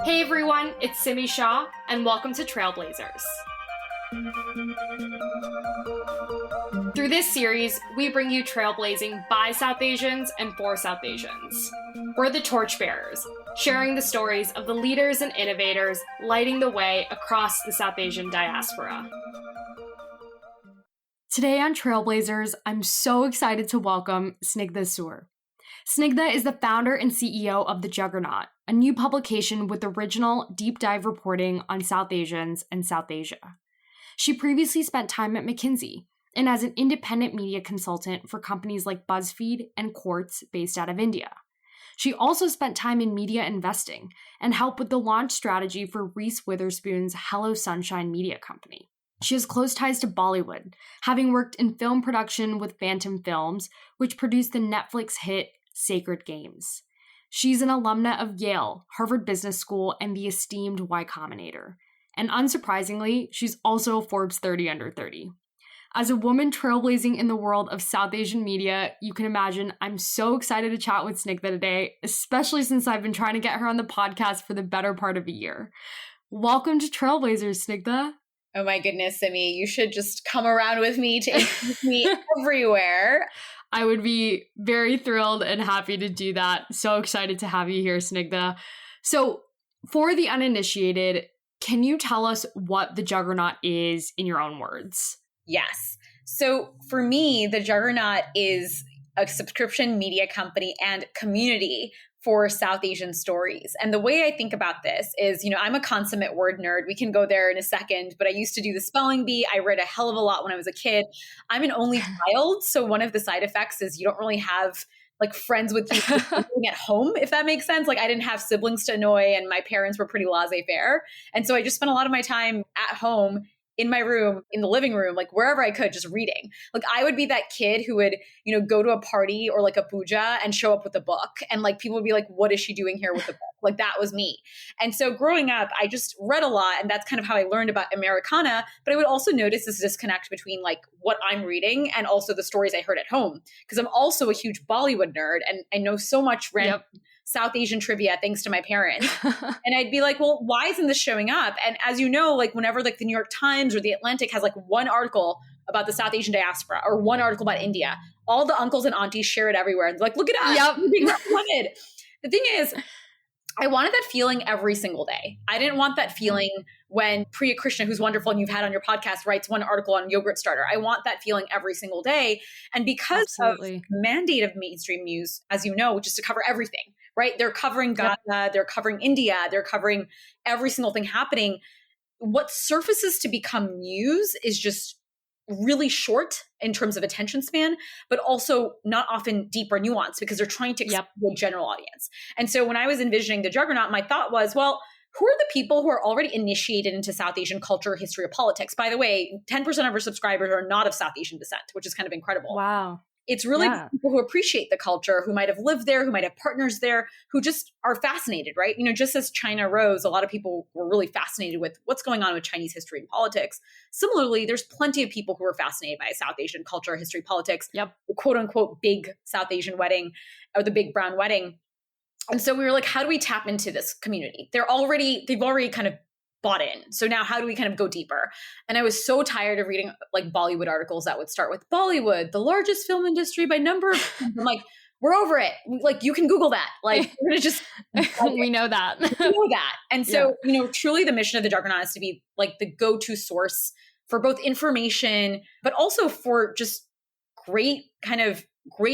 Hey everyone, it's Simi Shaw, and welcome to Trailblazers. Through this series, we bring you trailblazing by South Asians and for South Asians. We're the torchbearers, sharing the stories of the leaders and innovators lighting the way across the South Asian diaspora. Today on Trailblazers, I'm so excited to welcome Snigdha Sur. Snigdha is the founder and CEO of the Juggernaut, a new publication with original deep dive reporting on South Asians and South Asia. She previously spent time at McKinsey and as an independent media consultant for companies like Buzzfeed and Quartz based out of India. She also spent time in media investing and helped with the launch strategy for Reese Witherspoon's Hello Sunshine media company. She has close ties to Bollywood, having worked in film production with Phantom Films, which produced the Netflix hit Sacred Games. She's an alumna of Yale, Harvard Business School, and the esteemed Y-Combinator. And unsurprisingly, she's also a Forbes 30 under 30. As a woman trailblazing in the world of South Asian media, you can imagine I'm so excited to chat with Snigdha today, especially since I've been trying to get her on the podcast for the better part of a year. Welcome to Trailblazers, Snigdha. Oh my goodness, Simi, you should just come around with me to introduce me everywhere. I would be very thrilled and happy to do that. So excited to have you here, Snigdha. So for the uninitiated, can you tell us what the Juggernaut is in your own words? Yes. So for me, the Juggernaut is a subscription media company and community for South Asian stories. And the way I think about this is, I'm a consummate word nerd. We can go there in a second, but I used to do the spelling bee. I read a hell of a lot when I was a kid. I'm an only child. So one of the side effects is you don't really have like friends with you at home, if that makes sense. Like I didn't have siblings to annoy and my parents were pretty laissez-faire. And so I just spent a lot of my time at home in my room, in the living room, like wherever I could, just reading. Like I would be that kid who would, go to a party or like a puja and show up with a book. And like people would be like, what is she doing here with a book? Like that was me. And so growing up, I just read a lot. And that's kind of how I learned about Americana. But I would also notice this disconnect between like what I'm reading and also the stories I heard at home. Because I'm also a huge Bollywood nerd and I know so much random South Asian trivia thanks to my parents. And I'd be like, well, why isn't this showing up? And as you know, like whenever like the New York Times or the Atlantic has like one article about the South Asian diaspora or one article about India, all the uncles and aunties share it everywhere. And they're like, look at us, we're being represented. The thing is, I wanted that feeling every single day. I didn't want that feeling when Priya Krishna, who's wonderful and you've had on your podcast, writes one article on Yogurt Starter. I want that feeling every single day. And because of the mandate of mainstream news, as you know, which is to cover everything, right? They're covering Gaza, they're covering India, they're covering every single thing happening. What surfaces to become news is just really short in terms of attention span, but also not often deep or nuanced because they're trying to exploit a general audience. And so when I was envisioning the Juggernaut, my thought was, well, who are the people who are already initiated into South Asian culture, history, or politics? By the way, 10% of our subscribers are not of South Asian descent, which is kind of incredible. Wow. It's really people who appreciate the culture, who might have lived there, who might have partners there, who just are fascinated, right? Just as China rose, a lot of people were really fascinated with what's going on with Chinese history and politics. Similarly, there's plenty of people who are fascinated by South Asian culture, history, politics, the quote unquote big South Asian wedding or the big brown wedding. And so we were like, how do we tap into this community? They've already kind of bought in. So now how do we kind of go deeper? And I was so tired of reading like Bollywood articles that would start with Bollywood, the largest film industry by number of, I'm like, we're over it. Like you can Google that. Like we're going to just, we know that. We know that. And so, truly the mission of the Juggernaut is to be like the go-to source for both information, but also for just great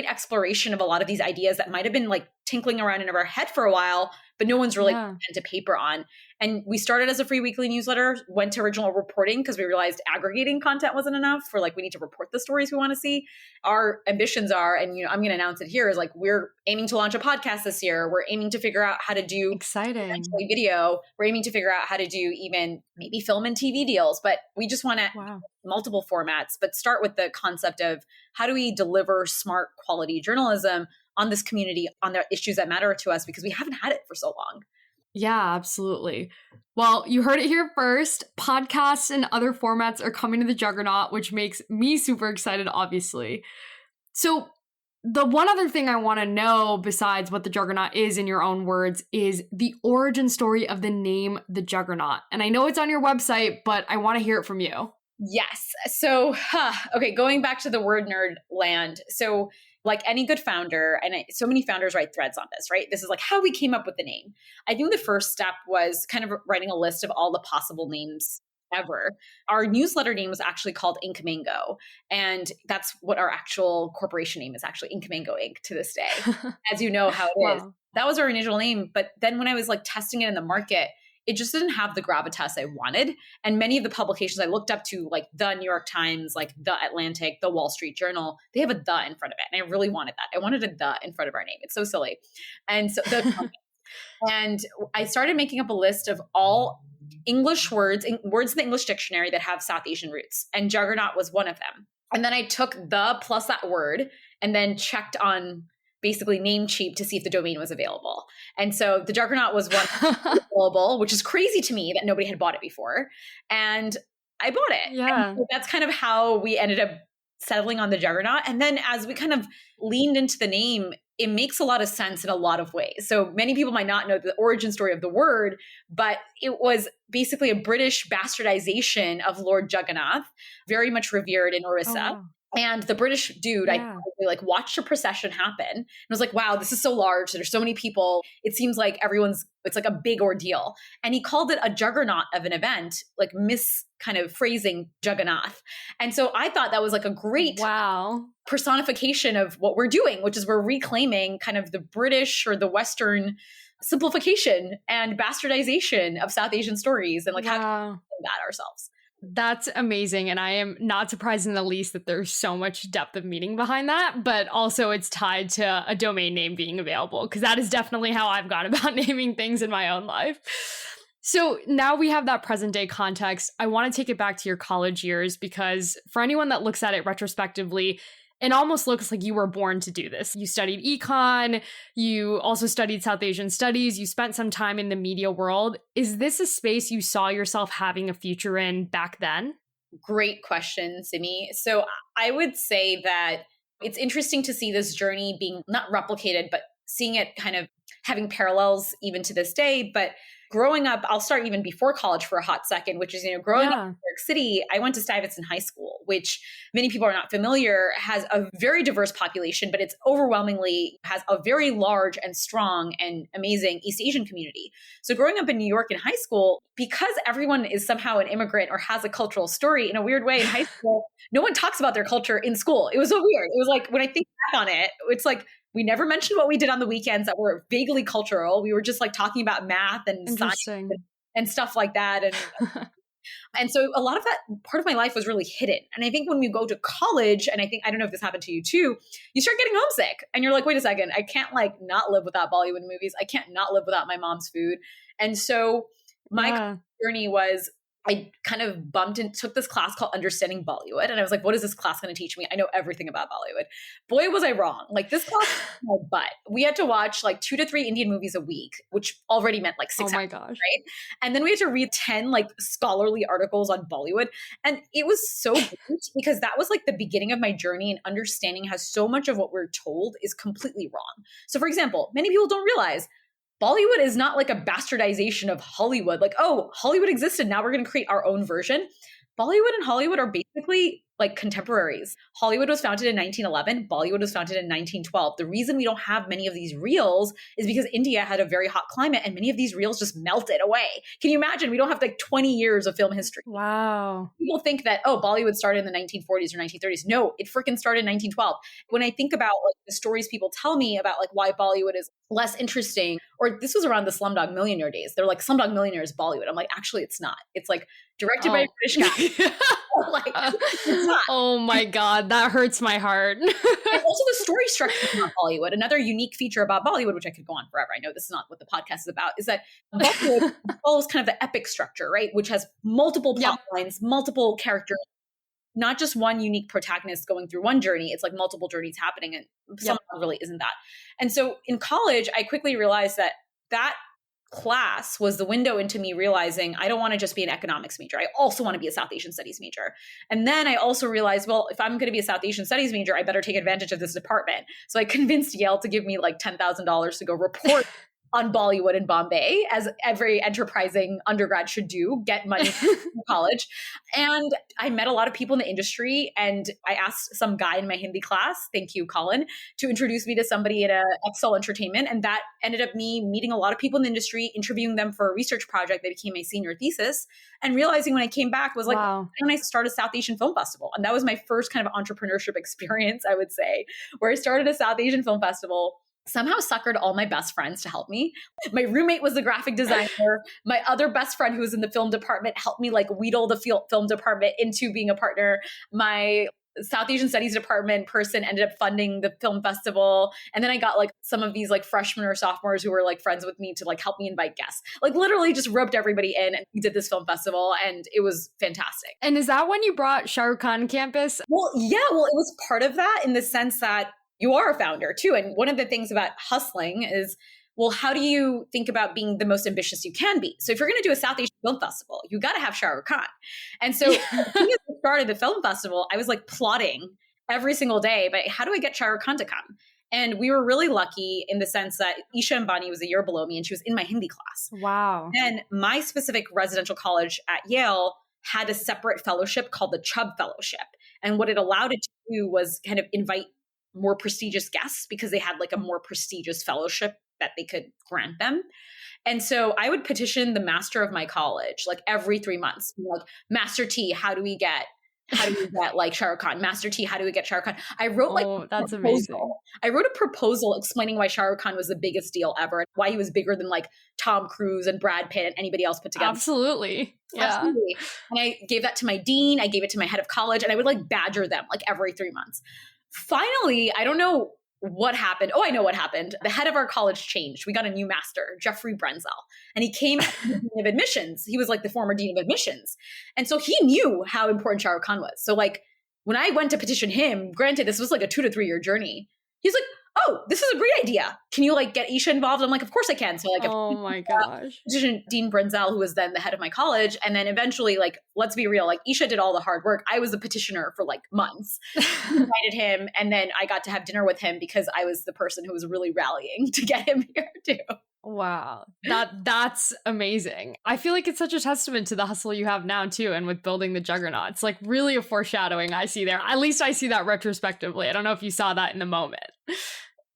exploration of a lot of these ideas that might've been like tinkling around in our head for a while, but no one's really put pen to paper on. And we started as a free weekly newsletter, went to original reporting because we realized aggregating content wasn't enough for like, we need to report the stories we want to see. Our ambitions are, and I'm going to announce it here, is like, we're aiming to launch a podcast this year. We're aiming to figure out how to do video. We're aiming to figure out how to do even maybe film and TV deals, but we just want to multiple formats, but start with the concept of how do we deliver smart quality journalism on this community, on the issues that matter to us, because we haven't had it for so long. Yeah, absolutely. Well, you heard it here first. Podcasts and other formats are coming to the Juggernaut, which makes me super excited, obviously. So The one other thing I want to know, besides what the Juggernaut is in your own words, is the origin story of the name the Juggernaut. And I know it's on your website, but I want to hear it from you. Yes. So, okay, going back to the word nerd land. So, like any good founder, and so many founders write threads on this, right? This is like how we came up with the name. I think the first step was kind of writing a list of all the possible names ever. Our newsletter name was actually called Ink Mango. And that's what our actual corporation name is, actually Ink Mango Inc. to this day, as you know how it is. That was our initial name. But then when I was like testing it in the market, it just didn't have the gravitas I wanted. And many of the publications I looked up to, like the New York Times, like the Atlantic, the Wall Street Journal, they have a the in front of it. And I really wanted that. I wanted a the in front of our name. It's so silly. And so and I started making up a list of all English words in the English dictionary that have South Asian roots. And Juggernaut was one of them. And then I took the plus that word and then checked on basically Namecheap to see if the domain was available. And so the Juggernaut was one available, which is crazy to me that nobody had bought it before. And I bought it. Yeah. And so that's kind of how we ended up settling on the Juggernaut. And then as we kind of leaned into the name, it makes a lot of sense in a lot of ways. So many people might not know the origin story of the word, but it was basically a British bastardization of Lord Juggernaut, very much revered in Orissa. Oh, wow. And the British dude, I like watched a procession happen and was like, wow, this is so large. There's so many people. It seems like it's like a big ordeal. And he called it a juggernaut of an event, like kind of phrasing Juggernaut. And so I thought that was like a great personification of what we're doing, which is we're reclaiming kind of the British or the Western simplification and bastardization of South Asian stories and like how to do that ourselves. That's amazing. And I am not surprised in the least that there's so much depth of meaning behind that, but also it's tied to a domain name being available, because that is definitely how I've gone about naming things in my own life. So now we have that present day context. I want to take it back to your college years, because for anyone that looks at it retrospectively, it almost looks like you were born to do this. You studied econ, you also studied South Asian studies, you spent some time in the media world. Is this a space you saw yourself having a future in back then? Great question, Simi. So I would say that it's interesting to see this journey being not replicated, but seeing it kind of having parallels even to this day. But growing up, I'll start even before college for a hot second, which is, growing up in New York City, I went to Stuyvesant High School, which many people are not familiar, has a very diverse population, but it's overwhelmingly has a very large and strong and amazing East Asian community. So growing up in New York in high school, because everyone is somehow an immigrant or has a cultural story in a weird way in high school, no one talks about their culture in school. It was so weird. It was like, when I think back on it, it's like, we never mentioned what we did on the weekends that were vaguely cultural. We were just like talking about math and science and stuff like that. And so a lot of that part of my life was really hidden. And I think when we go to college, and I don't know if this happened to you too, you start getting homesick and you're like, wait a second, I can't like not live without Bollywood movies. I can't not live without my mom's food. And so my journey was, I kind of bumped and took this class called Understanding Bollywood. And I was like, what is this class going to teach me? I know everything about Bollywood. Boy, was I wrong. Like this class was my butt. We had to watch like 2 to 3 Indian movies a week, which already meant like 6 hours. Oh my gosh. Right? And then we had to read 10 like scholarly articles on Bollywood. And it was so great because that was like the beginning of my journey in understanding how so much of what we're told is completely wrong. So for example, many people don't realize Bollywood is not like a bastardization of Hollywood. Like, oh, Hollywood existed. Now we're going to create our own version. Bollywood and Hollywood are basically like contemporaries. Hollywood was founded in 1911. Bollywood was founded in 1912. The reason we don't have many of these reels is because India had a very hot climate and many of these reels just melted away. Can you imagine? We don't have like 20 years of film history. Wow. People think that, oh, Bollywood started in the 1940s or 1930s. No, it freaking started in 1912. When I think about like the stories people tell me about like why Bollywood is less interesting, or this was around the Slumdog Millionaire days. They're like, Slumdog Millionaire is Bollywood. I'm like, actually, it's not. It's like directed by a British guy. Like, oh my God, that hurts my heart. And also the story structure of Bollywood. Another unique feature about Bollywood, which I could go on forever, I know this is not what the podcast is about, is that Bollywood follows kind of the epic structure, right? Which has multiple plot lines, multiple characters, not just one unique protagonist going through one journey. It's like multiple journeys happening, and some really isn't that. And so in college, I quickly realized that class was the window into me realizing I don't want to just be an economics major. I also want to be a South Asian studies major. And then I also realized, well, if I'm going to be a South Asian studies major, I better take advantage of this department. So I convinced Yale to give me like $10,000 to go report on Bollywood in Bombay, as every enterprising undergrad should do, get money from college. And I met a lot of people in the industry, and I asked some guy in my Hindi class, thank you, Colin, to introduce me to somebody at Excel Entertainment. And that ended up me meeting a lot of people in the industry, interviewing them for a research project that became my senior thesis, and realizing when I came back was like, wow. when I started a South Asian Film Festival. And that was my first kind of entrepreneurship experience, I would say, where I started a South Asian Film Festival. Somehow suckered all my best friends to help me. My roommate was the graphic designer. My other best friend who was in the film department helped me like wheedle the film department into being a partner. My South Asian Studies department person ended up funding the film festival. And then I got like some of these like freshmen or sophomores who were like friends with me to like help me invite guests. Like literally just roped everybody in, and we did this film festival, and it was fantastic. And is that when you brought Shah Rukh Khan campus? Well, yeah, well, it was part of that in the sense that you are a founder too. And one of the things about hustling is, well, how do you think about being the most ambitious you can be? So if you're going to do a South Asian Film Festival, you got to have Shah Rukh Khan. And so as soon as we started the film festival, I was like plotting every single day, but how do I get Shah Rukh Khan to come? And we were really lucky in the sense that Isha Ambani was a year below me, and she was in my Hindi class. Wow. And my specific residential college at Yale had a separate fellowship called the Chubb Fellowship. And what it allowed it to do was kind of invite more prestigious guests, because they had like a more prestigious fellowship that they could grant them. And so I would petition the master of my college like every 3 months, like, Master T, how do we get like Shah Rukh Khan? Master T, how do we get Shah Rukh Khan? I wrote like that's amazing. I wrote a proposal explaining why Shah Rukh Khan was the biggest deal ever, and why he was bigger than like Tom Cruise and Brad Pitt and anybody else put together. Absolutely. Yeah. Absolutely. And I gave that to my dean. I gave it to my head of college, and I would like badger them like every 3 months. Finally, I don't know what happened. Oh, I know what happened. The head of our college changed. We got a new master, Jeffrey Brenzel, and he came as the dean of admissions. He was like the former dean of admissions. And so he knew how important Shah Rukh Khan was. So like when I went to petition him, granted, this was like a 2 to 3 year journey. He's like, oh, this is a great idea. Can you like get Isha involved? I'm like, of course I can. So like, oh my gosh. Dean Brenzel, who was then the head of my college. And then eventually, like, let's be real, like Isha did all the hard work. I was the petitioner for like months. I invited him, and then I got to have dinner with him because I was the person who was really rallying to get him here too. Wow. That's amazing. I feel like it's such a testament to the hustle you have now too, and with building the Juggernaut. It's like really a foreshadowing I see there. At least I see that retrospectively. I don't know if you saw that in the moment.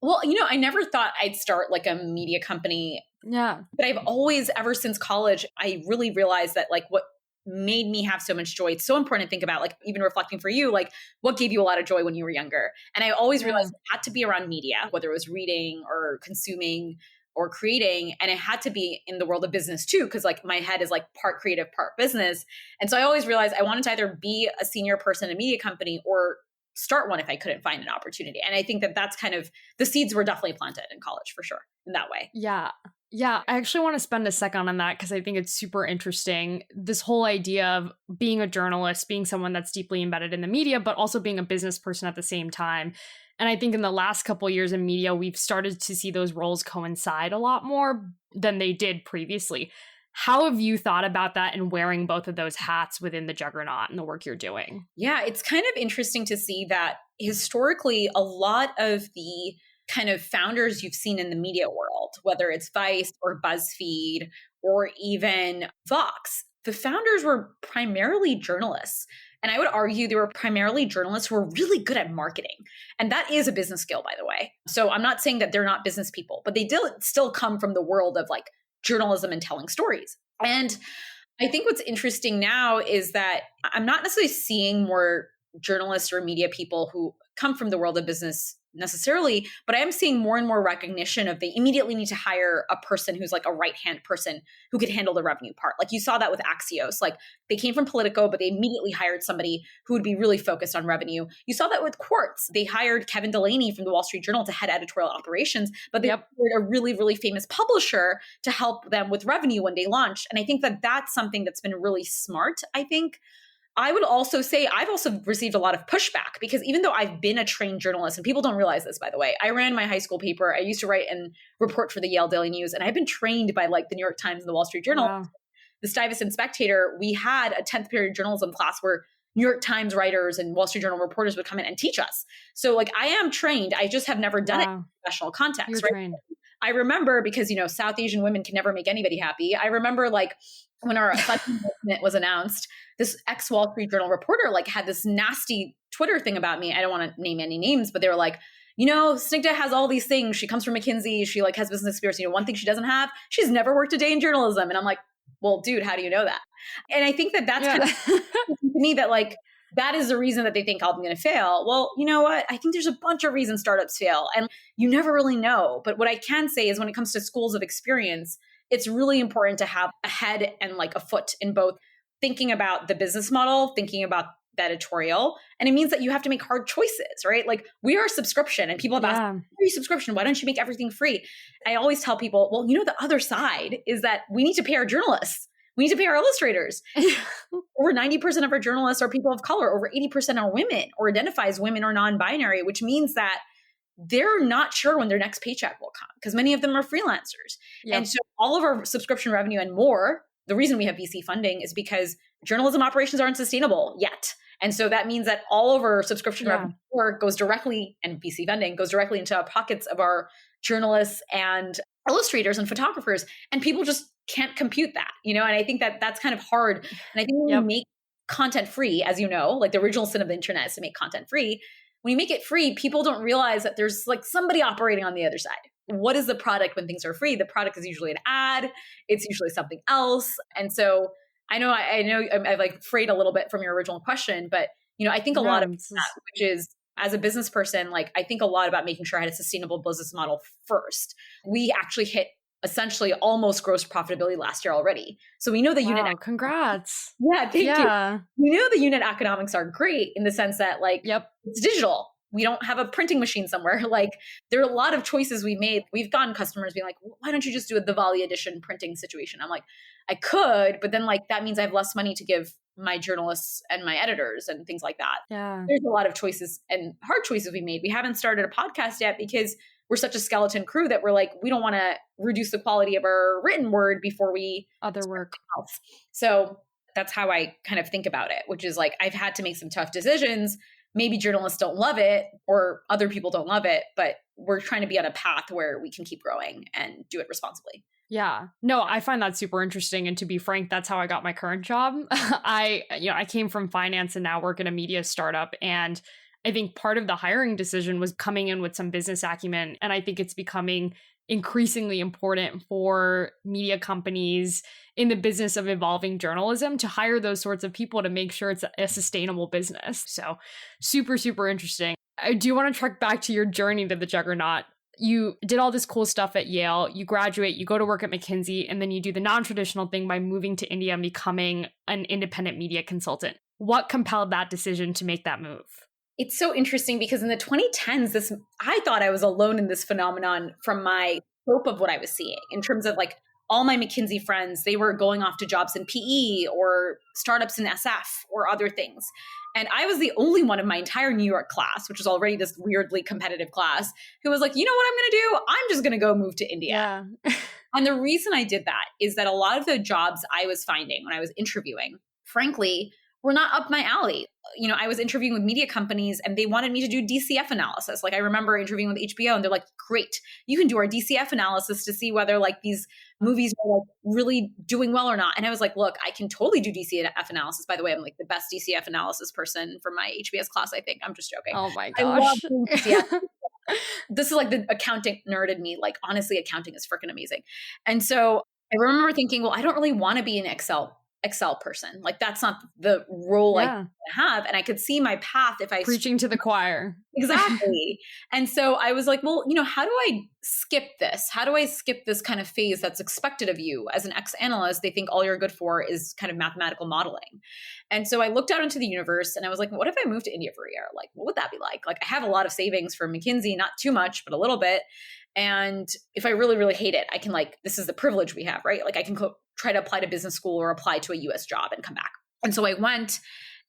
Well, I never thought I'd start like a media company. Yeah. But I've always, ever since college, I really realized that like what made me have so much joy. It's so important to think about, like even reflecting for you, like what gave you a lot of joy when you were younger. And I always realized it had to be around media, whether it was reading or consuming or creating. And it had to be in the world of business too, because like my head is like part creative, part business. And so I always realized I wanted to either be a senior person in a media company or start one if I couldn't find an opportunity. And I think that that's kind of, the seeds were definitely planted in college for sure in that way. Yeah. Yeah. I actually want to spend a second on that because I think it's super interesting. This whole idea of being a journalist, being someone that's deeply embedded in the media, but also being a business person at the same time. And I think in the last couple of years in media, we've started to see those roles coincide a lot more than they did previously. How have you thought about that and wearing both of those hats within the Juggernaut and the work you're doing? Yeah, it's kind of interesting to see that historically, a lot of the kind of founders you've seen in the media world, whether it's Vice or Buzzfeed or even Vox, the founders were primarily journalists. And I would argue they were primarily journalists who were really good at marketing. And that is a business skill, by the way. So I'm not saying that they're not business people, but they still come from the world of like journalism and telling stories. And I think what's interesting now is that I'm not necessarily seeing more journalists or media people who come from the world of business necessarily, but I am seeing more and more recognition of they immediately need to hire a person who's like a right-hand person who could handle the revenue part. Like you saw that with Axios, like they came from Politico, but they immediately hired somebody who would be really focused on revenue. You saw that with Quartz. They hired Kevin Delaney from the Wall Street Journal to head editorial operations, but they hired a really, really famous publisher to help them with revenue when they launched. And I think that that's something that's been really smart, I think. I would also say I've also received a lot of pushback because even though I've been a trained journalist, and people don't realize this, by the way, I ran my high school paper. I used to write and report for the Yale Daily News, and I've been trained by like the New York Times and the Wall Street Journal. Wow. The Stuyvesant Spectator, we had a 10th period journalism class where New York Times writers and Wall Street Journal reporters would come in and teach us. So like I am trained. I just have never done it in a professional context. You're right? trained. I remember because, South Asian women can never make anybody happy. I remember like when our funding was announced, this ex-Wall Street Journal reporter like had this nasty Twitter thing about me. I don't want to name any names, but they were like, Snigdha has all these things. She comes from McKinsey. She like has business experience. One thing she doesn't have, she's never worked a day in journalism. And I'm like, well, dude, how do you know that? And I think that that's kind of to me that like, that is the reason that they think I'm going to fail. Well, you know what? I think there's a bunch of reasons startups fail and you never really know. But what I can say is when it comes to schools of experience, it's really important to have a head and like a foot in both thinking about the business model, thinking about the editorial. And it means that you have to make hard choices, right? Like we are a subscription and people have asked, free subscription. Why don't you make everything free? I always tell people, well, the other side is that we need to pay our journalists. We need to pay our illustrators. Over 90% of our journalists are people of color. Over 80% are women or identify as women or non-binary, which means that they're not sure when their next paycheck will come because many of them are freelancers. Yep. And so all of our subscription revenue and more, the reason we have VC funding is because journalism operations aren't sustainable yet. And so that means that all of our subscription revenue goes directly, and VC funding goes directly into our pockets of our journalists and illustrators and photographers. And people just can't compute that, and I think that that's kind of hard. And I think when you make content free, as like the original sin of the internet is to make content free. When you make it free, people don't realize that there's like somebody operating on the other side. What is the product when things are free? The product is usually an ad. It's usually something else. And so I know I've like frayed a little bit from your original question, but I think a lot of that, which is as a business person, like I think a lot about making sure I had a sustainable business model first. We actually hit essentially almost gross profitability last year already. So we know the unit. Congrats. Yeah, thank you. We know the unit economics are great in the sense that like it's digital. We don't have a printing machine somewhere. Like there are a lot of choices we made. We've gotten customers being like, why don't you just do a Diwali edition printing situation? I'm like, I could, but then like that means I have less money to give my journalists and my editors and things like that. Yeah. There's a lot of choices and hard choices we made. We haven't started a podcast yet because we're such a skeleton crew that we're like, we don't want to reduce the quality of our written word before we other work else. So that's how I kind of think about it, which is like, I've had to make some tough decisions. Maybe journalists don't love it or other people don't love it, but we're trying to be on a path where we can keep growing and do it responsibly. Yeah. No, I find that super interesting. And to be frank, that's how I got my current job. I came from finance and now work in a media startup. And I think part of the hiring decision was coming in with some business acumen. And I think it's becoming increasingly important for media companies in the business of evolving journalism to hire those sorts of people to make sure it's a sustainable business. So super, super interesting. I do want to track back to your journey to the Juggernaut. You did all this cool stuff at Yale, you graduate, you go to work at McKinsey, and then you do the non-traditional thing by moving to India and becoming an independent media consultant. What compelled that decision to make that move? It's so interesting because in the 2010s, I thought I was alone in this phenomenon from my scope of what I was seeing in terms of like all my McKinsey friends, they were going off to jobs in PE or startups in SF or other things. And I was the only one of my entire New York class, which was already this weirdly competitive class, who was like, you know what I'm going to do? I'm just going to go move to India. Yeah. And the reason I did that is that a lot of the jobs I was finding when I was interviewing, frankly, were not up my alley. I was interviewing with media companies and they wanted me to do DCF analysis. Like I remember interviewing with HBO and they're like, great, you can do our DCF analysis to see whether like these movies are like really doing well or not. And I was like, look, I can totally do DCF analysis. By the way, I'm like the best DCF analysis person from my HBS class, I think. I'm just joking. Oh my gosh. I love DCF. This is like the accounting nerd in me. Like honestly, accounting is freaking amazing. And so I remember thinking, well, I don't really want to be an Excel person. Like that's not the role I have. And I could see my path if I preaching to the choir. Exactly. And so I was like, well, how do I skip this? How do I skip this kind of phase that's expected of you as an ex-analyst? They think all you're good for is kind of mathematical modeling. And so I looked out into the universe and I was like, what if I moved to India for a year? Like, what would that be like? Like I have a lot of savings from McKinsey, not too much, but a little bit. And if I really, really hate it, I can this is the privilege we have, right? Like I can try to apply to business school or apply to a US job and come back. And so I went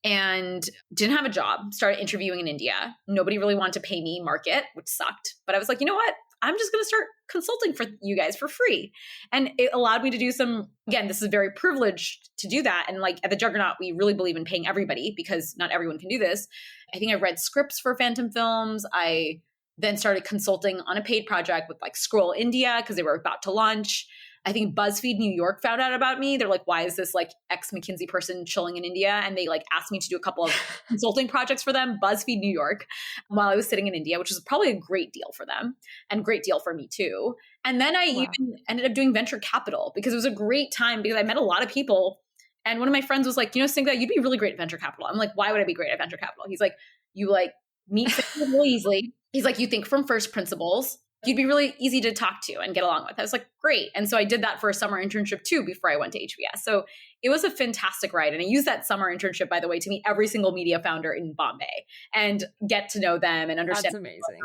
and didn't have a job, started interviewing in India. Nobody really wanted to pay me market, which sucked. But I was like, you know what? I'm just going to start consulting for you guys for free. And it allowed me to do some, again, this is very privileged to do that. And like at the Juggernaut, we really believe in paying everybody because not everyone can do this. I think I read scripts for Phantom Films. I then started consulting on a paid project with like Scroll India because they were about to launch. I think BuzzFeed New York found out about me. They're like, why is this like ex-McKinsey person chilling in India? And they like asked me to do a couple of consulting projects for them, BuzzFeed New York, while I was sitting in India, which was probably a great deal for them and great deal for me too. And then I even ended up doing venture capital because it was a great time because I met a lot of people. And one of my friends was like, you know, Snigdha, you'd be really great at venture capital. I'm like, why would I be great at venture capital? He's like, you like meet people really easily. He's like, you think from first principles. You'd be really easy to talk to and get along with. I was like, great. And so I did that for a summer internship too before I went to HBS. So it was a fantastic ride. And I used that summer internship, by the way, to meet every single media founder in Bombay and get to know them and understand. That's amazing.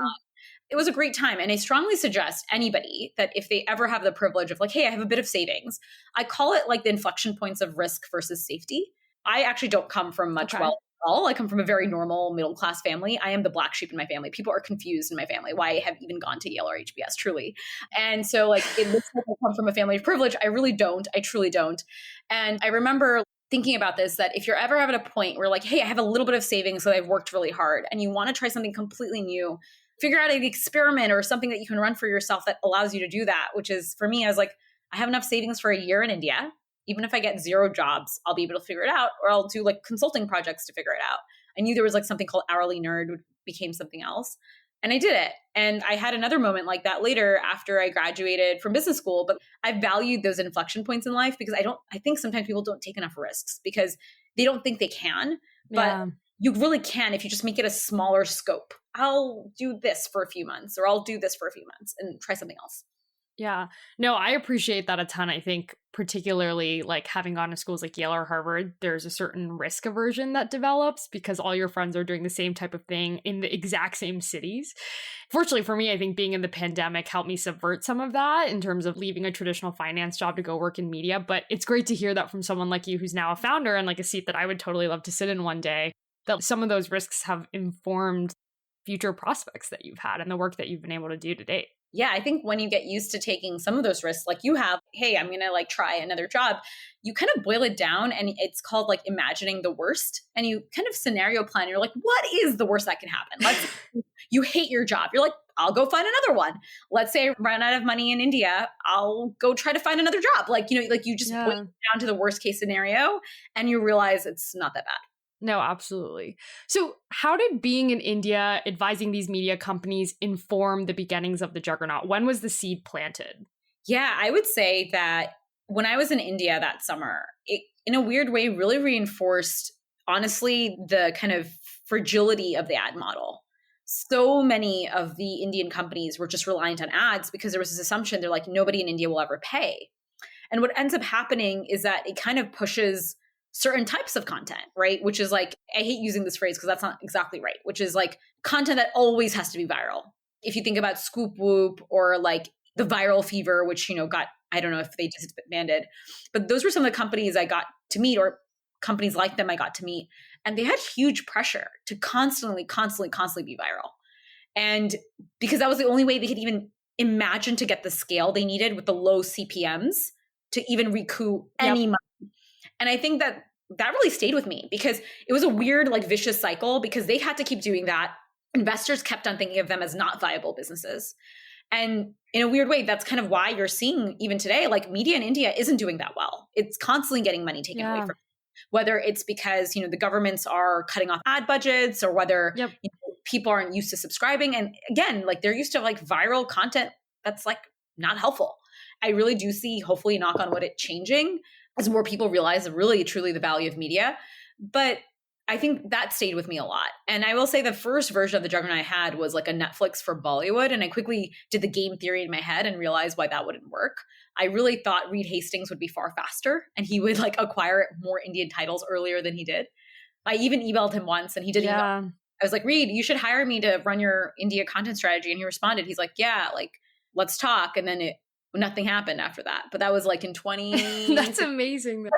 It was a great time. And I strongly suggest anybody that if they ever have the privilege of like, hey, I have a bit of savings, I call it like the inflection points of risk versus safety. I actually don't come from much wealth at all. I come from a very normal middle-class family. I am the black sheep in my family. People are confused in my family why I have even gone to Yale or HBS, truly. And so like it looks like I come from a family of privilege. I really don't. I truly don't. And I remember thinking about this, that if you're ever at a point where like, hey, I have a little bit of savings that I've worked really hard and you want to try something completely new, figure out an experiment or something that you can run for yourself that allows you to do that, which is for me, I was like, I have enough savings for a year in India. Even if I get 0 jobs, I'll be able to figure it out, or I'll do like consulting projects to figure it out. I knew there was like something called Hourly Nerd, which became something else. And I did it. And I had another moment like that later after I graduated from business school. But I valued those inflection points in life because I think sometimes people don't take enough risks because they don't think they can. But you really can if you just make it a smaller scope. I'll do this for a few months, or I'll do this for a few months and try something else. Yeah. No, I appreciate that a ton. I think particularly like having gone to schools like Yale or Harvard, there's a certain risk aversion that develops because all your friends are doing the same type of thing in the exact same cities. Fortunately for me, I think being in the pandemic helped me subvert some of that in terms of leaving a traditional finance job to go work in media. But it's great to hear that from someone like you who's now a founder and like a seat that I would totally love to sit in one day, that some of those risks have informed future prospects that you've had and the work that you've been able to do to date. Yeah, I think when you get used to taking some of those risks, like you have, hey, I'm going to like try another job, you kind of boil it down and it's called like imagining the worst. And you kind of scenario plan. You're like, what is the worst that can happen? You hate your job. You're like, I'll go find another one. Let's say I run out of money in India. I'll go try to find another job. Like, you know, like you just boil it down to the worst case scenario and you realize it's not that bad. No, absolutely. So how did being in India, advising these media companies, inform the beginnings of the Juggernaut? When was the seed planted? Yeah, I would say that when I was in India that summer, it, in a weird way, really reinforced, honestly, the kind of fragility of the ad model. So many of the Indian companies were just reliant on ads because there was this assumption they're like, nobody in India will ever pay. And what ends up happening is that it kind of pushes certain types of content, right? Which is like, I hate using this phrase because that's not exactly right, which is like content that always has to be viral. If you think about Scoop Whoop or like the Viral Fever, which, you know, got, I don't know if they disbanded, but those were some of the companies I got to meet, or companies like them I got to meet. And they had huge pressure to constantly be viral. And because that was the only way they could even imagine to get the scale they needed with the low CPMs to even recoup any money. And I think that really stayed with me because it was a weird, like vicious cycle because they had to keep doing that. Investors kept on thinking of them as not viable businesses. And in a weird way, that's kind of why you're seeing even today, like media in India isn't doing that well. It's constantly getting money taken away from it. Whether it's because, you know, the governments are cutting off ad budgets or whether you know, people aren't used to subscribing. And again, like they're used to like viral content that's like not helpful. I really do see, hopefully knock on wood, it changing as more people realize really truly the value of media. But I think that stayed with me a lot. And I will say the first version of the Juggernaut I had was like a Netflix for Bollywood. And I quickly did the game theory in my head and realized why that wouldn't work. I really thought Reed Hastings would be far faster and he would like acquire more Indian titles earlier than he did. I even emailed him once and he didn't email. I was like, Reed, you should hire me to run your India content strategy. And he responded, he's like, yeah, like let's talk. And then it nothing happened after that. But that was like in 20. That's amazing.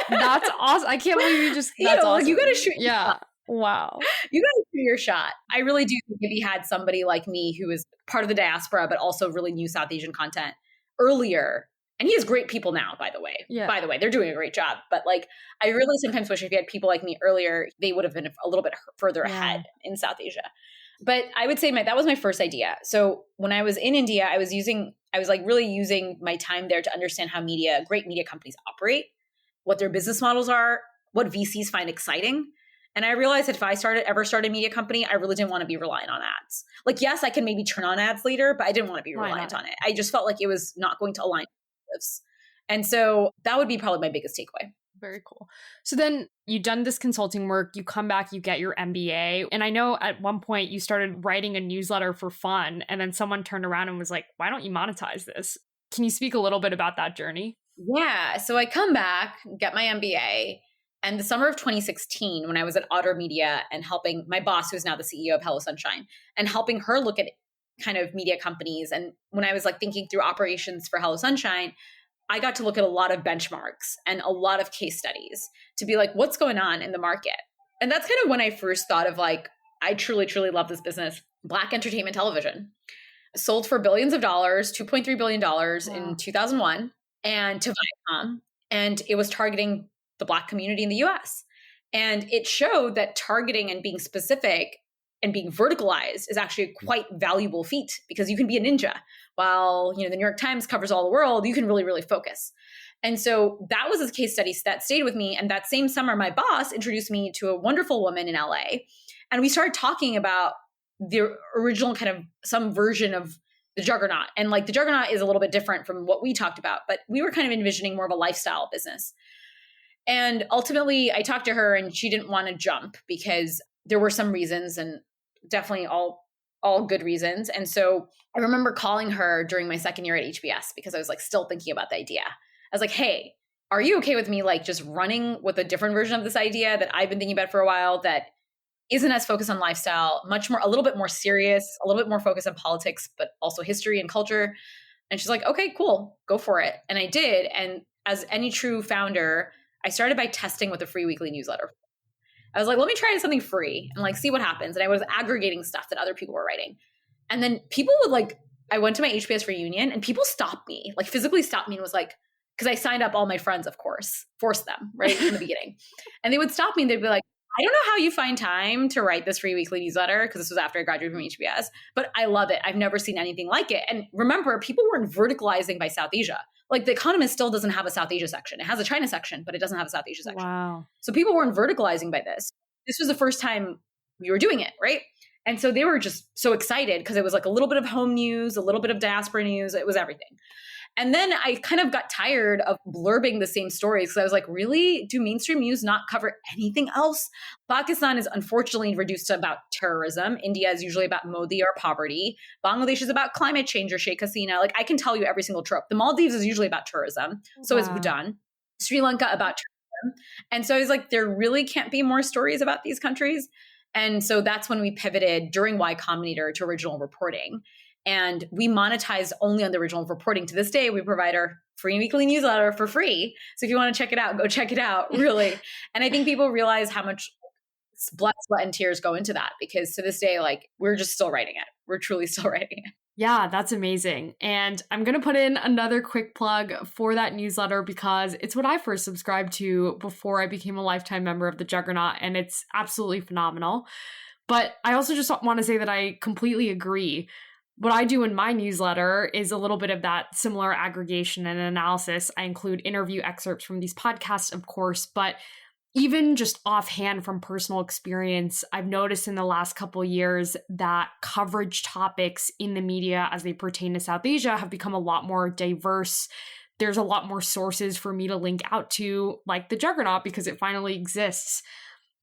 That's awesome. I can't believe you just, that's awesome. You got to shoot. Yeah. Wow. You got to shoot your shot. I really do think if he had somebody like me who is part of the diaspora, but also really knew South Asian content earlier, and he has great people now, by the way. Yeah. By the way, they're doing a great job. But like, I really sometimes wish if you had people like me earlier, they would have been a little bit further ahead in South Asia. But I would say that was my first idea. So when I was in India, I was really using my time there to understand how great media companies operate, what their business models are, what VCs find exciting. And I realized that if I ever started a media company, I really didn't want to be reliant on ads. Like, yes, I can maybe turn on ads later, but I didn't want to be reliant on it. I just felt like it was not going to align with this. And so that would be probably my biggest takeaway. Very cool. So then you've done this consulting work, you come back, you get your MBA. And I know at one point you started writing a newsletter for fun, and then someone turned around and was like, why don't you monetize this? Can you speak a little bit about that journey? Yeah. So I come back, get my MBA. And the summer of 2016, when I was at Otter Media and helping my boss, who's now the CEO of Hello Sunshine, and helping her look at kind of media companies. And when I was like thinking through operations for Hello Sunshine, I got to look at a lot of benchmarks and a lot of case studies to be like, what's going on in the market? And that's kind of when I first thought of like, I truly, truly love this business. Black entertainment television sold for billions of dollars, $2.3 billion in 2001, and to Viacom. And it was targeting the Black community in the US. And it showed that targeting and being specific and being verticalized is actually a quite valuable feat, because you can be a ninja. While, the New York Times covers all the world, you can really, really focus. And so that was a case study that stayed with me. And that same summer, my boss introduced me to a wonderful woman in LA. And we started talking about the original kind of some version of the Juggernaut. And like the Juggernaut is a little bit different from what we talked about, but we were kind of envisioning more of a lifestyle business. And ultimately, I talked to her and she didn't want to jump because there were some reasons, and definitely all good reasons. And so I remember calling her during my second year at HBS because I was like still thinking about the idea. I was like, hey, are you okay with me like just running with a different version of this idea that I've been thinking about for a while that isn't as focused on lifestyle, a little bit more serious, a little bit more focused on politics, but also history and culture? And she's like, okay, cool, go for it. And I did. And as any true founder, I started by testing with a free weekly newsletter. I was like, let me try something free and like see what happens. And I was aggregating stuff that other people were writing. And then people would like, I went to my HBS reunion and people stopped me, like physically stopped me and was like, because I signed up all my friends, of course, forced them right from the beginning. And they would stop me and they'd be like, I don't know how you find time to write this free weekly newsletter, because this was after I graduated from HBS, but I love it. I've never seen anything like it. And remember, people weren't verticalizing by South Asia. Like The Economist still doesn't have a South Asia section. It has a China section, but it doesn't have a South Asia section. Wow. So people weren't verticalizing by this. This was the first time we were doing it, right? And so they were just so excited because it was like a little bit of home news, a little bit of diaspora news. It was everything. And then I kind of got tired of blurbing the same stories because I was like, really? Do mainstream news not cover anything else? Pakistan is unfortunately reduced to about terrorism. India is usually about Modi or poverty. Bangladesh is about climate change or Sheikh Hasina. Like I can tell you every single trope. The Maldives is usually about tourism. So is Bhutan. Sri Lanka about tourism. And so I was like, there really can't be more stories about these countries. And so that's when we pivoted during Y-Combinator to original reporting. And we monetize only on the original reporting. To this day, we provide our free weekly newsletter for free. So if you want to check it out, go check it out, really. And I think people realize how much blood, sweat, and tears go into that, because to this day, like we're just still writing it. We're truly still writing it. Yeah, that's amazing. And I'm going to put in another quick plug for that newsletter because it's what I first subscribed to before I became a lifetime member of the Juggernaut, and it's absolutely phenomenal. But I also just want to say that I completely agree. What I do in my newsletter is a little bit of that similar aggregation and analysis. I include interview excerpts from these podcasts, of course, but even just offhand from personal experience, I've noticed in the last couple of years that coverage topics in the media as they pertain to South Asia have become a lot more diverse. There's a lot more sources for me to link out to, like the Juggernaut, because it finally exists.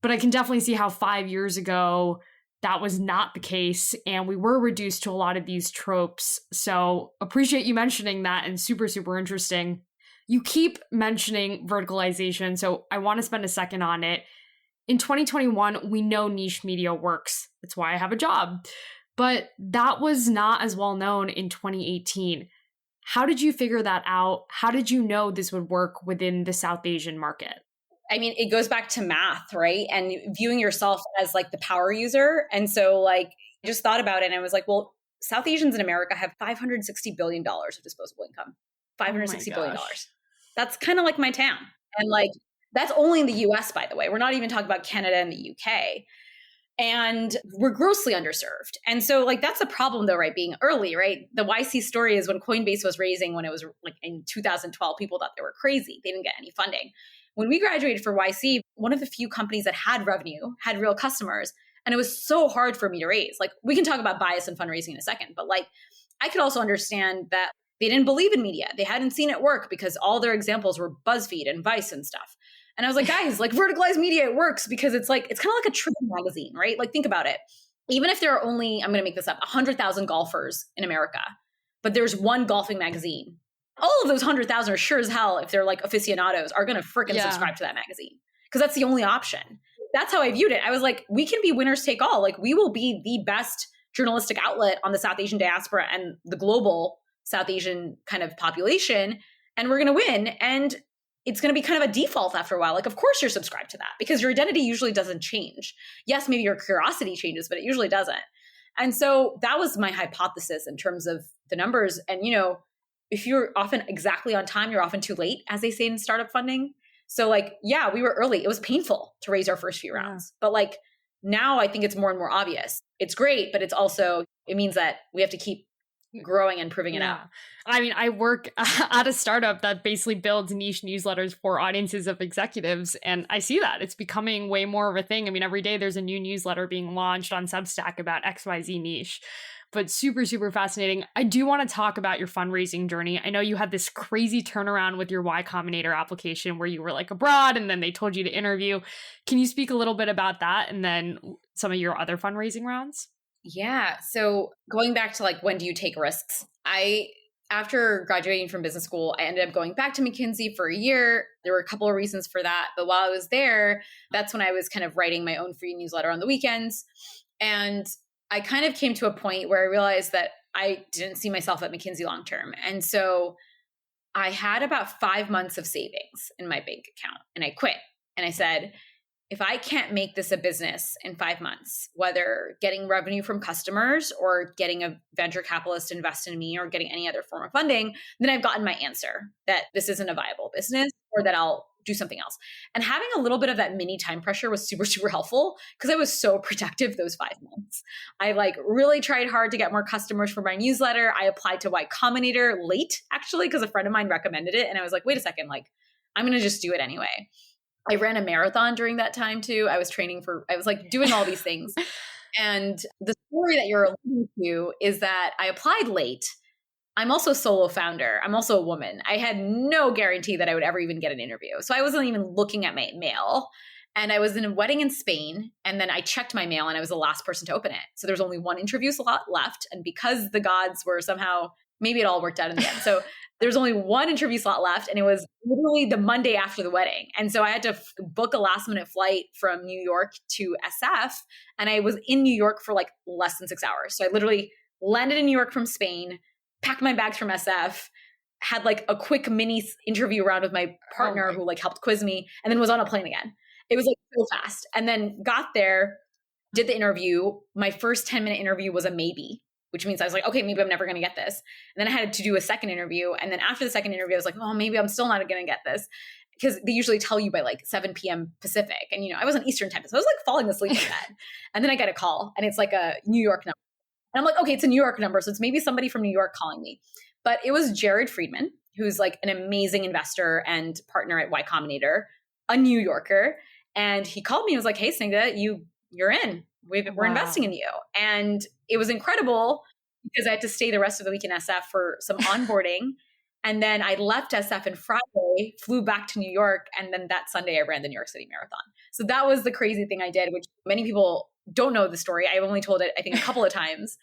But I can definitely see how 5 years ago, that was not the case, and we were reduced to a lot of these tropes. So appreciate you mentioning that, and super, super interesting. You keep mentioning verticalization, so I want to spend a second on it. In 2021, we know niche media works. That's why I have a job. But that was not as well known in 2018. How did you figure that out? How did you know this would work within the South Asian market? I mean, it goes back to math, right? And viewing yourself as like the power user. And so like, I just thought about it and I was like, well, South Asians in America have $560 billion of disposable income. $560 billion. That's kind of like my TAM. And like, that's only in the US, by the way. We're not even talking about Canada and the UK. And we're grossly underserved. And so like, that's the problem though, right? Being early, right? The YC story is when Coinbase was raising, when it was like in 2012, people thought they were crazy. They didn't get any funding. When we graduated for YC, one of the few companies that had revenue, had real customers, and it was so hard for me to raise. Like, we can talk about bias and fundraising in a second, but like, I could also understand that they didn't believe in media. They hadn't seen it work because all their examples were BuzzFeed and Vice and stuff. And I was like, guys, like verticalized media, it works because it's like, it's kind of like a trade magazine, right? Like, think about it. Even if there are only, I'm going to make this up, 100,000 golfers in America, but there's one golfing magazine, all of those 100,000 are sure as hell, if they're like aficionados, are going to freaking subscribe to that magazine because that's the only option. That's how I viewed it. I was like, we can be winners take all. Like, we will be the best journalistic outlet on the South Asian diaspora and the global South Asian kind of population, and we're going to win. And it's going to be kind of a default after a while. Like, of course you're subscribed to that because your identity usually doesn't change. Yes, maybe your curiosity changes, but it usually doesn't. And so that was my hypothesis in terms of the numbers. And, you know, if you're often exactly on time, you're often too late, as they say in startup funding. So like, yeah, we were early. It was painful to raise our first few rounds. But like, now I think it's more and more obvious. It's great, but it's also, it means that we have to keep growing and proving it out. I mean, I work at a startup that basically builds niche newsletters for audiences of executives. And I see that it's becoming way more of a thing. I mean, every day there's a new newsletter being launched on Substack about XYZ niche. But super, super fascinating. I do want to talk about your fundraising journey. I know you had this crazy turnaround with your Y-Combinator application where you were like abroad and then they told you to interview. Can you speak a little bit about that and then some of your other fundraising rounds? Yeah. So going back to like, when do you take risks? After graduating from business school, I ended up going back to McKinsey for a year. There were a couple of reasons for that. But while I was there, that's when I was kind of writing my own free newsletter on the weekends. And I kind of came to a point where I realized that I didn't see myself at McKinsey long-term. And so I had about 5 months of savings in my bank account and I quit. And I said, if I can't make this a business in 5 months, whether getting revenue from customers or getting a venture capitalist to invest in me or getting any other form of funding, then I've gotten my answer that this isn't a viable business or that I'll do something else. And having a little bit of that mini time pressure was super, super helpful because I was so productive those 5 months. I like really tried hard to get more customers for my newsletter. I applied to Y-Combinator late, actually, because a friend of mine recommended it. And I was like, wait a second, like, I'm going to just do it anyway. I ran a marathon during that time too. I was like doing all these things. And the story that you're alluding to is that I applied late. I'm also a solo founder. I'm also a woman. I had no guarantee that I would ever even get an interview. So I wasn't even looking at my mail. And I was in a wedding in Spain. And then I checked my mail and I was the last person to open it. So there's only one interview slot left. And because the gods were somehow, maybe it all worked out in the end. So there's only one interview slot left. And it was literally the Monday after the wedding. And so I had to book a last minute flight from New York to SF. And I was in New York for like less than 6 hours. So I literally landed in New York from Spain, packed my bags from SF, had like a quick mini interview round with my partner who like helped quiz me, and then was on a plane again. It was like so fast. And then got there, did the interview. My first 10-minute interview was a maybe, which means I was like, okay, maybe I'm never going to get this. And then I had to do a second interview. And then after the second interview, I was like, oh, maybe I'm still not going to get this. Because they usually tell you by like 7 p.m. Pacific. And, you know, I was on Eastern time. So I was like falling asleep in bed. And then I get a call and it's like a New York number. And I'm like, okay, it's a New York number. So it's maybe somebody from New York calling me. But it was Jared Friedman, who's like an amazing investor and partner at Y-Combinator, a New Yorker. And he called me and was like, hey, Snigdha, you're in. We're investing in you. And it was incredible because I had to stay the rest of the week in SF for some onboarding. And then I left SF on Friday, flew back to New York. And then that Sunday I ran the New York City Marathon. So that was the crazy thing I did, which many people don't know the story. I've only told it, I think, a couple of times.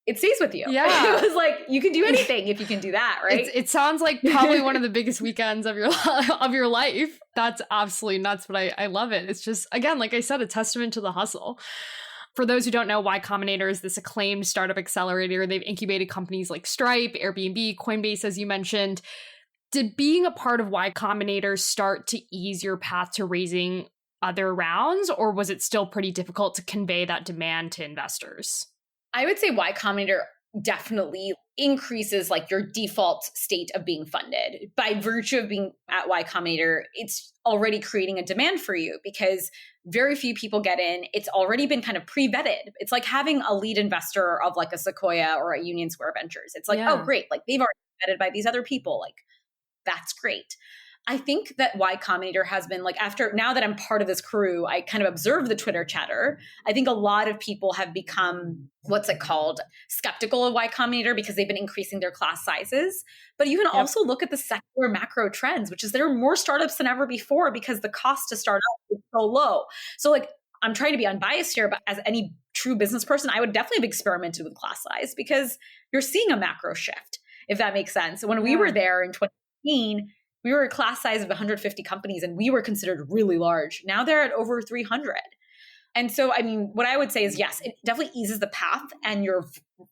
It stays with you. Yeah. It was like, you can do anything if you can do that, right? It sounds like probably one of the biggest weekends of your life. That's absolutely nuts, but I love it. It's just, again, like I said, a testament to the hustle. For those who don't know, Y-Combinator is this acclaimed startup accelerator. They've incubated companies like Stripe, Airbnb, Coinbase, as you mentioned. Did being a part of Y-Combinator start to ease your path to raising other rounds, or was it still pretty difficult to convey that demand to investors? I would say Y Combinator definitely increases like your default state of being funded. By virtue of being at Y Combinator, it's already creating a demand for you because very few people get in. It's already been kind of pre-vetted. It's like having a lead investor of like a Sequoia or a Union Square Ventures. It's like, oh, great. Like they've already vetted by these other people. Like that's great. I think that Y Combinator has been like, after now that I'm part of this crew, I kind of observe the Twitter chatter. I think a lot of people have become, what's it called, skeptical of Y Combinator because they've been increasing their class sizes. But you can also look at the secular macro trends, which is there are more startups than ever before because the cost to start up is so low. So like, I'm trying to be unbiased here, but as any true business person, I would definitely have experimented with class size because you're seeing a macro shift, if that makes sense. When we were there in 2018, we were a class size of 150 companies and we were considered really large. Now they're at over 300. And so, I mean, what I would say is, yes, it definitely eases the path and your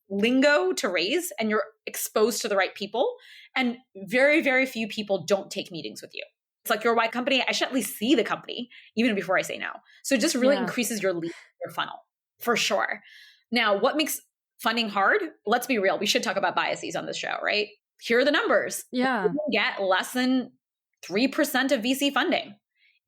lingo to raise and you're exposed to the right people. And very, very few people don't take meetings with you. It's like you're a Y company. I should at least see the company even before I say no. So it just really increases your lead, your funnel for sure. Now, what makes funding hard? Let's be real. We should talk about biases on this show, right? Here are the numbers. Yeah. We get less than 3% of VC funding.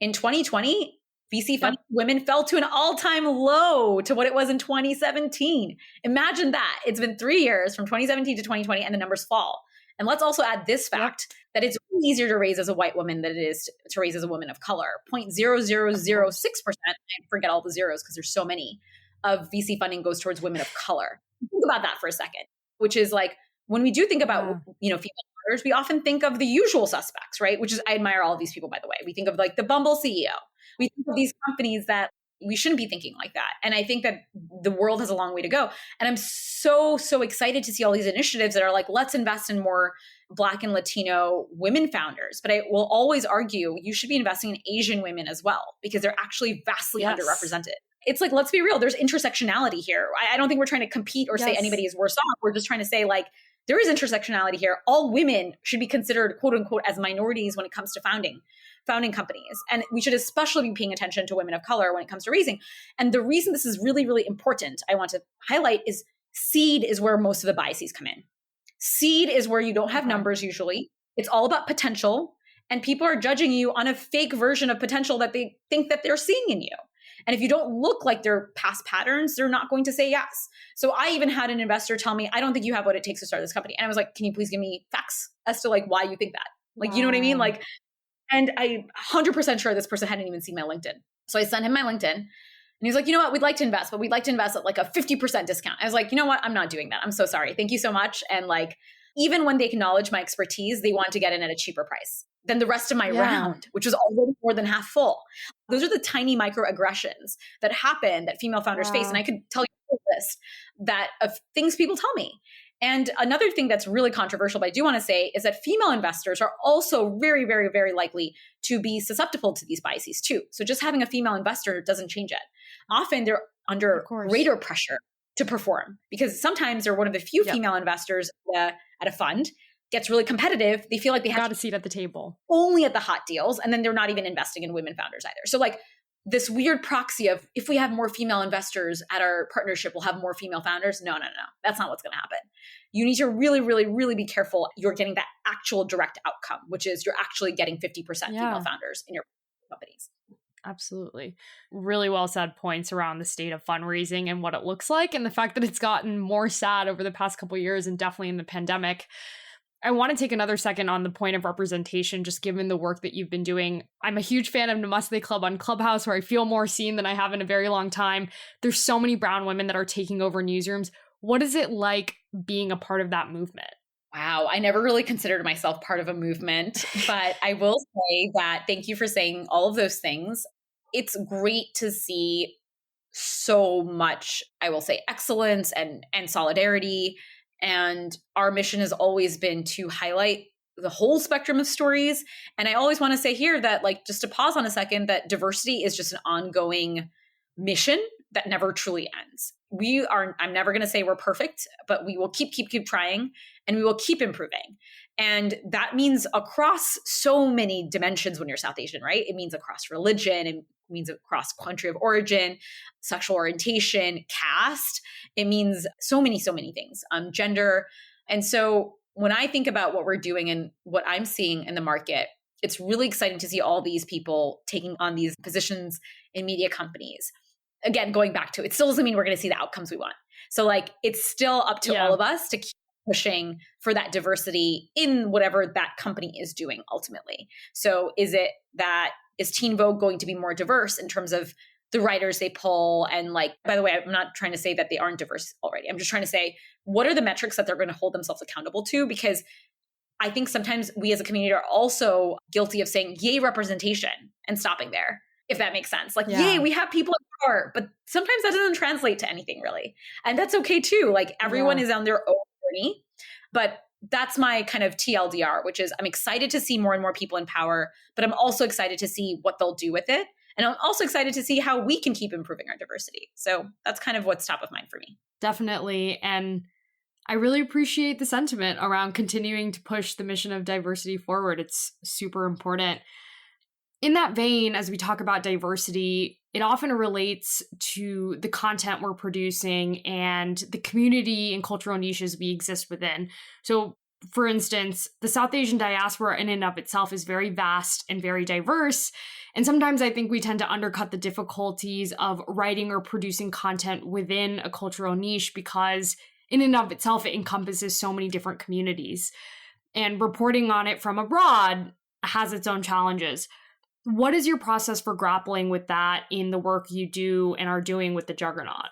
In 2020, VC funding women fell to an all-time low to what it was in 2017. Imagine that. It's been 3 years from 2017 to 2020 and the numbers fall. And let's also add this fact that it's easier to raise as a white woman than it is to raise as a woman of color. 0.0006%, I forget all the zeros because there's so many, of VC funding goes towards women of color. Think about that for a second, which is like, when we do think about, female founders, we often think of the usual suspects, right? Which is, I admire all of these people, by the way. We think of like the Bumble CEO. We think of these companies that we shouldn't be thinking like that. And I think that the world has a long way to go. And I'm so excited to see all these initiatives that are like, let's invest in more Black and Latino women founders. But I will always argue you should be investing in Asian women as well, because they're actually vastly underrepresented. It's like, let's be real. There's intersectionality here. I don't think we're trying to compete or say anybody is worse off. We're just trying to say like, there is intersectionality here. All women should be considered, quote unquote, as minorities when it comes to founding companies. And we should especially be paying attention to women of color when it comes to raising. And the reason this is really, really important, I want to highlight, is seed is where most of the biases come in. Seed is where you don't have numbers usually. It's all about potential. And people are judging you on a fake version of potential that they think that they're seeing in you. And if you don't look like their past patterns, they're not going to say yes. So I even had an investor tell me, I don't think you have what it takes to start this company. And I was like, can you please give me facts as to like why you think that? Like, you know what I mean? Like, and I'm 100% sure this person hadn't even seen my LinkedIn. So I sent him my LinkedIn and he's like, you know what? We'd like to invest, but we'd like to invest at like a 50% discount. I was like, you know what? I'm not doing that. I'm so sorry. Thank you so much. And like, even when they acknowledge my expertise, they want to get in at a cheaper price than the rest of my round, which was already more than half full. Those are the tiny microaggressions that happen that female founders face. And I could tell you a list that of things people tell me. And another thing that's really controversial, but I do want to say, is that female investors are also very, very, very likely to be susceptible to these biases too. So just having a female investor doesn't change it. Often they're under greater pressure to perform because sometimes they're one of the few female investors at a fund. Gets really competitive. They feel like they have got a seat at the table only at the hot deals. And then they're not even investing in women founders either. So like this weird proxy of if we have more female investors at our partnership, we'll have more female founders. No. That's not what's going to happen. You need to really, really, really be careful. You're getting that actual direct outcome, which is you're actually getting 50% female founders in your companies. Absolutely. Really well said points around the state of fundraising and what it looks like. And the fact that it's gotten more sad over the past couple of years and definitely in the pandemic. I want to take another second on the point of representation, just given the work that you've been doing. I'm a huge fan of Namaste Club on Clubhouse, where I feel more seen than I have in a very long time. There's so many brown women that are taking over newsrooms. What is it like being a part of that movement? Wow, I never really considered myself part of a movement, but I will say that thank you for saying all of those things. It's great to see so much, I will say, excellence and solidarity. And our mission has always been to highlight the whole spectrum of stories. And I always want to say here that, like, just to pause on a second, that diversity is just an ongoing mission that never truly ends. I'm never going to say we're perfect, but we will keep trying, and we will keep improving. And that means across so many dimensions when you're South Asian, right? It means across religion, it means across country of origin, sexual orientation, caste. It means so many things, gender. And so when I think about what we're doing and what I'm seeing in the market, it's really exciting to see all these people taking on these positions in media companies. Again, going back to it still doesn't mean we're going to see the outcomes we want. So like, it's still up to all of us to keep pushing for that diversity in whatever that company is doing ultimately. So is Teen Vogue going to be more diverse in terms of the writers they pull? And like, by the way, I'm not trying to say that they aren't diverse already. I'm just trying to say, what are the metrics that they're going to hold themselves accountable to? Because I think sometimes we as a community are also guilty of saying, yay, representation, and stopping there, if that makes sense. Like, yay, we have people in power, but sometimes that doesn't translate to anything really. And that's okay too. Like everyone is on their own journey, but that's my kind of TLDR, which is I'm excited to see more and more people in power, but I'm also excited to see what they'll do with it. And I'm also excited to see how we can keep improving our diversity. So that's kind of what's top of mind for me. Definitely. And I really appreciate the sentiment around continuing to push the mission of diversity forward. It's super important. In that vein, as we talk about diversity, it often relates to the content we're producing and the community and cultural niches we exist within. So, for instance, the South Asian diaspora in and of itself is very vast and very diverse. And sometimes I think we tend to undercut the difficulties of writing or producing content within a cultural niche because in and of itself, it encompasses so many different communities. And reporting on it from abroad has its own challenges. What is your process for grappling with that in the work you do and are doing with the Juggernaut?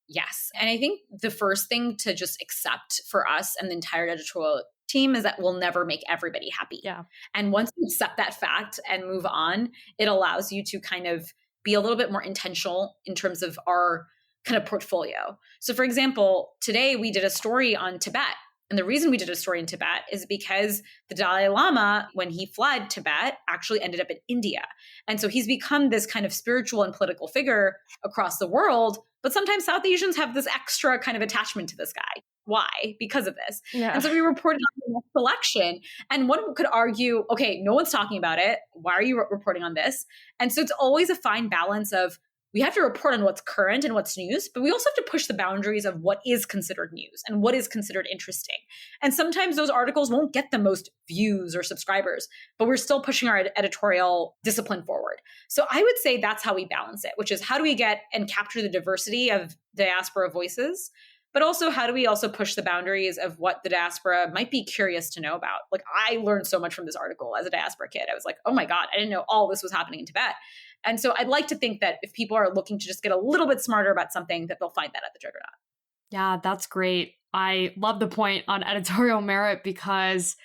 Yes. And I think the first thing to just accept for us and the entire editorial team is that we'll never make everybody happy. Yeah. And once you accept that fact and move on, it allows you to kind of be a little bit more intentional in terms of our kind of portfolio. So for example, today we did a story on Tibet. And the reason we did a story in Tibet is because the Dalai Lama, when he fled Tibet, actually ended up in India. And so he's become this kind of spiritual and political figure across the world. But sometimes South Asians have this extra kind of attachment to this guy. Why? Because of this. Yeah. And so we reported on the selection. And one could argue, okay, no one's talking about it. Why are you reporting on this? And so it's always a fine balance of, we have to report on what's current and what's news, but we also have to push the boundaries of what is considered news and what is considered interesting. And sometimes those articles won't get the most views or subscribers, but we're still pushing our editorial discipline forward. So I would say that's how we balance it, which is how do we get and capture the diversity of diaspora voices, but also how do we also push the boundaries of what the diaspora might be curious to know about? Like I learned so much from this article as a diaspora kid. I was like, oh my God, I didn't know all this was happening in Tibet. And so I'd like to think that if people are looking to just get a little bit smarter about something, that they'll find that at the Juggernaut. Yeah, that's great. I love the point on editorial merit because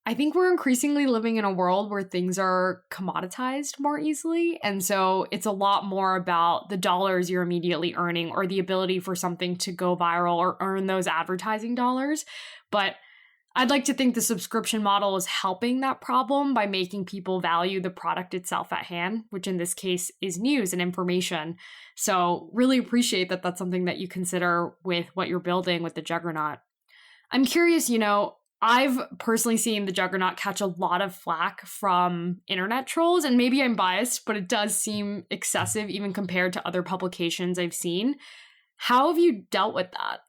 I think we're increasingly living in a world where things are commoditized more easily. And so it's a lot more about the dollars you're immediately earning or the ability for something to go viral or earn those advertising dollars. But I'd like to think the subscription model is helping that problem by making people value the product itself at hand, which in this case is news and information. So really appreciate that that's something that you consider with what you're building with the Juggernaut. I'm curious, I've personally seen the Juggernaut catch a lot of flack from internet trolls, and maybe I'm biased, but it does seem excessive even compared to other publications I've seen. How have you dealt with that?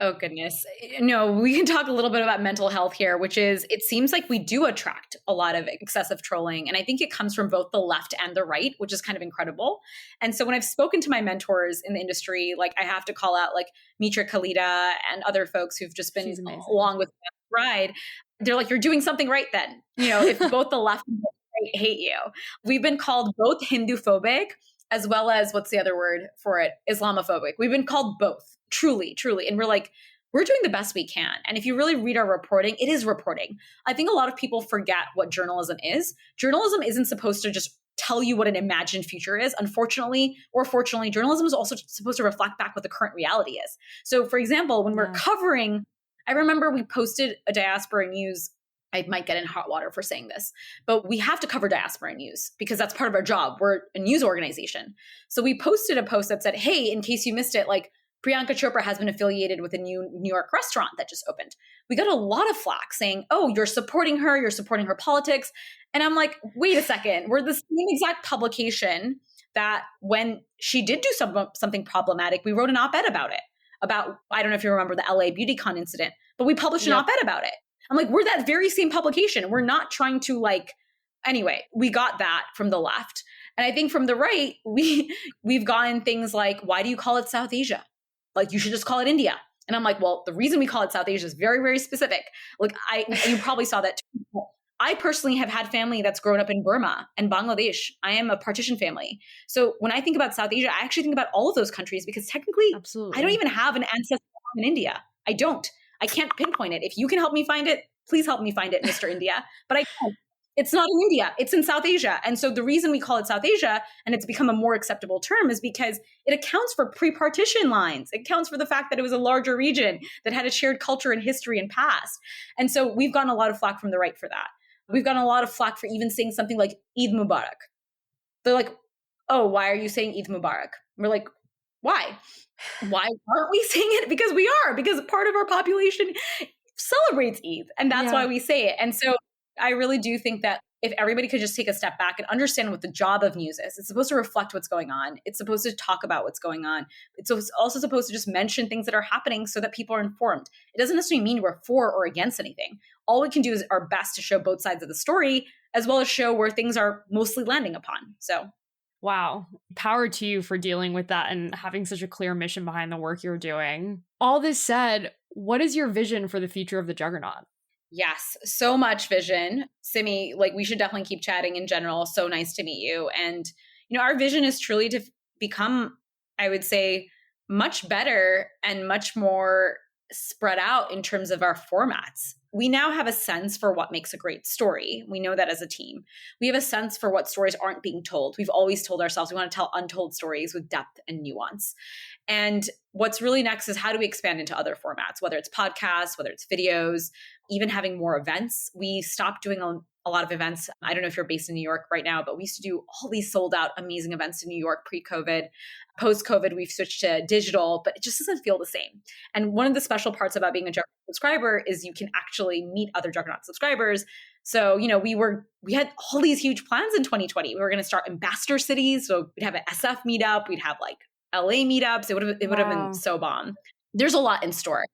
Oh, goodness. No, we can talk a little bit about mental health here, which is it seems like we do attract a lot of excessive trolling. And I think it comes from both the left and the right, which is kind of incredible. And so when I've spoken to my mentors in the industry, like I have to call out like Mitra Kalita and other folks who've just been along with the ride. They're like, you're doing something right then. If both the left and the right hate you. We've been called both Hindu-phobic as well as, what's the other word for it? Islamophobic. We've been called both, truly. And we're like, we're doing the best we can. And if you really read our reporting, it is reporting. I think a lot of people forget what journalism is. Journalism isn't supposed to just tell you what an imagined future is. Unfortunately, or fortunately, journalism is also supposed to reflect back what the current reality is. So for example, when we're covering, I remember we posted a diaspora news I might get in hot water for saying this, but we have to cover diaspora news because that's part of our job. We're a news organization. So we posted a post that said, hey, in case you missed it, like Priyanka Chopra has been affiliated with a new New York restaurant that just opened. We got a lot of flack saying, oh, you're supporting her politics. And I'm like, wait a second, we're the same exact publication that when she did do something problematic, we wrote an op-ed about it. About, I don't know if you remember the LA BeautyCon incident, but we published an op-ed about it. I'm like, we're that very same publication. We're not trying to like, anyway, we got that from the left. And I think from the right, we've gotten things like, why do you call it South Asia? Like, you should just call it India. And I'm like, well, the reason we call it South Asia is very, very specific. Like, you probably saw that too. I personally have had family that's grown up in Burma and Bangladesh. I am a partition family. So when I think about South Asia, I actually think about all of those countries because technically I don't even have an ancestor in India. I don't. I can't pinpoint it. If you can help me find it, please help me find it, Mr. India. But I can't. It's not in India. It's in South Asia. And so the reason we call it South Asia, and it's become a more acceptable term, is because it accounts for pre-partition lines. It accounts for the fact that it was a larger region that had a shared culture and history and past. And so we've gotten a lot of flack from the right for that. We've gotten a lot of flack for even saying something like Eid Mubarak. They're like, oh, why are you saying Eid Mubarak? We're like, why? Why aren't we saying it? Because we are, because part of our population celebrates Eid. And that's why we say it. And so I really do think that if everybody could just take a step back and understand what the job of news is, it's supposed to reflect what's going on. It's supposed to talk about what's going on. It's also supposed to just mention things that are happening so that people are informed. It doesn't necessarily mean we're for or against anything. All we can do is our best to show both sides of the story, as well as show where things are mostly landing upon. So, wow. Power to you for dealing with that and having such a clear mission behind the work you're doing. All this said, what is your vision for the future of the Juggernaut? Yes, so much vision. Simi, like we should definitely keep chatting in general. So nice to meet you. And, our vision is truly to become, I would say, much better and much more spread out in terms of our formats. We now have a sense for what makes a great story. We know that as a team. We have a sense for what stories aren't being told. We've always told ourselves we want to tell untold stories with depth and nuance. And what's really next is how do we expand into other formats, whether it's podcasts, whether it's videos, even having more events. We stopped doing a lot of events. I don't know if you're based in New York right now, but we used to do all these sold out amazing events in New York pre-COVID. Post-COVID, we've switched to digital, but it just doesn't feel the same. And one of the special parts about being a Juggernaut subscriber is you can actually meet other Juggernaut subscribers. So, we had all these huge plans in 2020. We were going to start ambassador cities. So we'd have an SF meetup. We'd have like LA meetups. It would have been so bomb. There's a lot in store.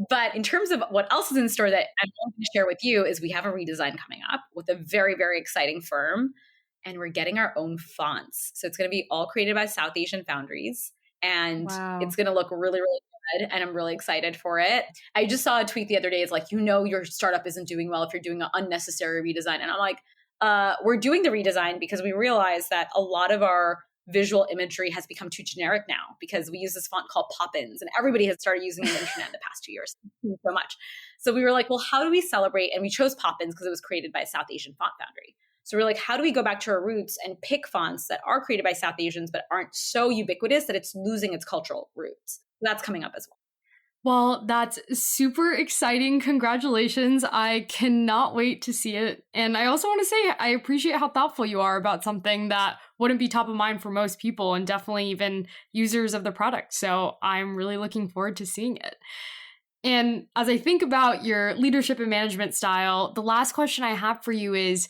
But in terms of what else is in store that I'm going to share with you is we have a redesign coming up with a very, very exciting firm, and we're getting our own fonts. So it's going to be all created by South Asian foundries, and it's going to look really, really good. And I'm really excited for it. I just saw a tweet the other day. It's like, your startup isn't doing well if you're doing an unnecessary redesign. And I'm like, we're doing the redesign because we realize that a lot of our visual imagery has become too generic now because we use this font called Poppins and everybody has started using it on the internet in the past 2 years so much. So we were like, well, how do we celebrate? And we chose Poppins because it was created by a South Asian font foundry. So we're like, how do we go back to our roots and pick fonts that are created by South Asians but aren't so ubiquitous that it's losing its cultural roots? That's coming up as well. Well, that's super exciting. Congratulations. I cannot wait to see it. And I also want to say I appreciate how thoughtful you are about something that wouldn't be top of mind for most people and definitely even users of the product. So I'm really looking forward to seeing it. And as I think about your leadership and management style, the last question I have for you is,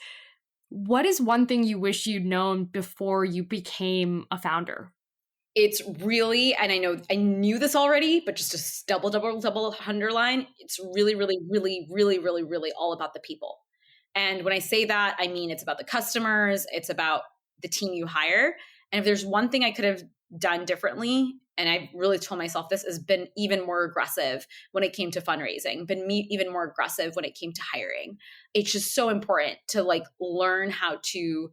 what is one thing you wish you'd known before you became a founder? It's really, and I knew this already, but just to double underline, it's really, really, really, really, really, really all about the people. And when I say that, I mean, it's about the customers, it's about the team you hire. And if there's one thing I could have done differently, and I really told myself this, has been even more aggressive when it came to fundraising, even more aggressive when it came to hiring. It's just so important to learn how to,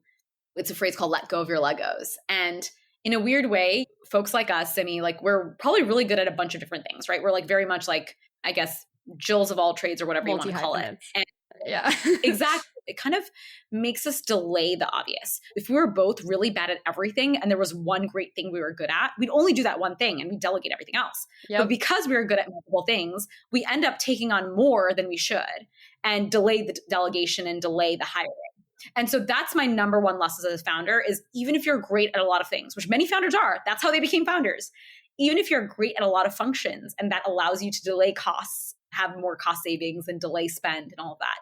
it's a phrase called let go of your Legos. And in a weird way, folks like us, Simi, we're probably really good at a bunch of different things, right? We're very much I guess, Jills of all trades or whatever you want to call it. And yeah, exactly. it kind of makes us delay the obvious. If we were both really bad at everything and there was one great thing we were good at, we'd only do that one thing and we'd delegate everything else. Yep. But because we were good at multiple things, we end up taking on more than we should and delay the delegation and delay the hiring. And so that's my number one lesson as a founder is even if you're great at a lot of things, which many founders are, that's how they became founders. Even if you're great at a lot of functions and that allows you to delay costs, have more cost savings and delay spend and all of that,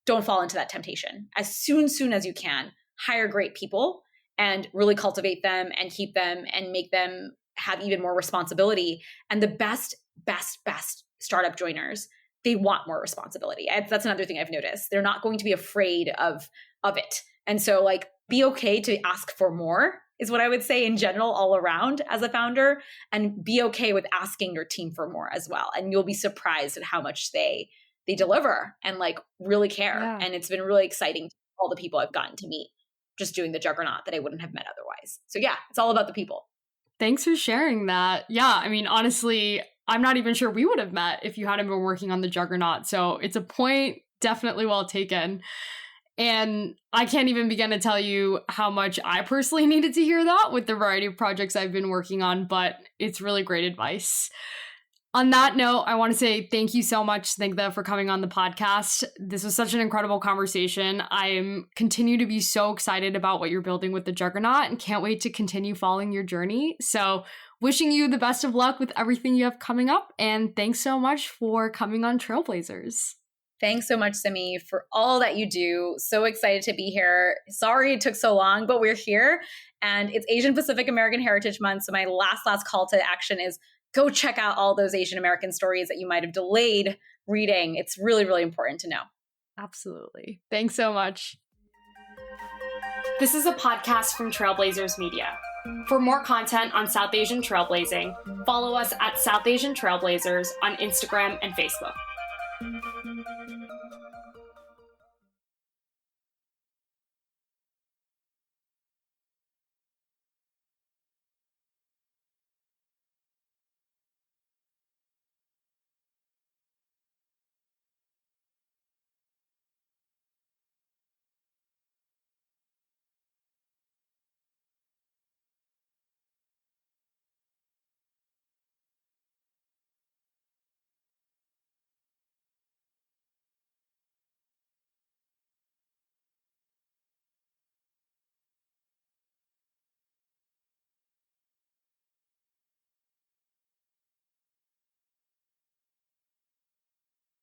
don't fall into that temptation. As soon as you can, hire great people and really cultivate them and keep them and make them have even more responsibility. And the best startup joiners, they want more responsibility. That's another thing I've noticed. They're not going to be afraid of it. And so like, be okay to ask for more is what I would say in general, all around as a founder, and be okay with asking your team for more as well. And you'll be surprised at how much they deliver and like really care. Yeah. And it's been really exciting, all the people I've gotten to meet just doing the Juggernaut that I wouldn't have met otherwise. So yeah, it's all about the people. Thanks for sharing that. Yeah, I mean, honestly, I'm not even sure we would have met if you hadn't been working on the Juggernaut. So it's a point definitely well taken. And I can't even begin to tell you how much I personally needed to hear that with the variety of projects I've been working on, but it's really great advice. On that note, I want to say thank you so much, Snigdha, for coming on the podcast. This was such an incredible conversation. I continue to be so excited about what you're building with the Juggernaut and can't wait to continue following your journey. So wishing you the best of luck with everything you have coming up. And thanks so much for coming on Trailblazers. Thanks so much, Simi, for all that you do. So excited to be here. Sorry it took so long, but we're here. And it's Asian Pacific American Heritage Month. So my last call to action is go check out all those Asian American stories that you might have delayed reading. It's really, really important to know. Absolutely. Thanks so much. This is a podcast from Trailblazers Media. For more content on South Asian trailblazing, follow us at South Asian Trailblazers on Instagram and Facebook.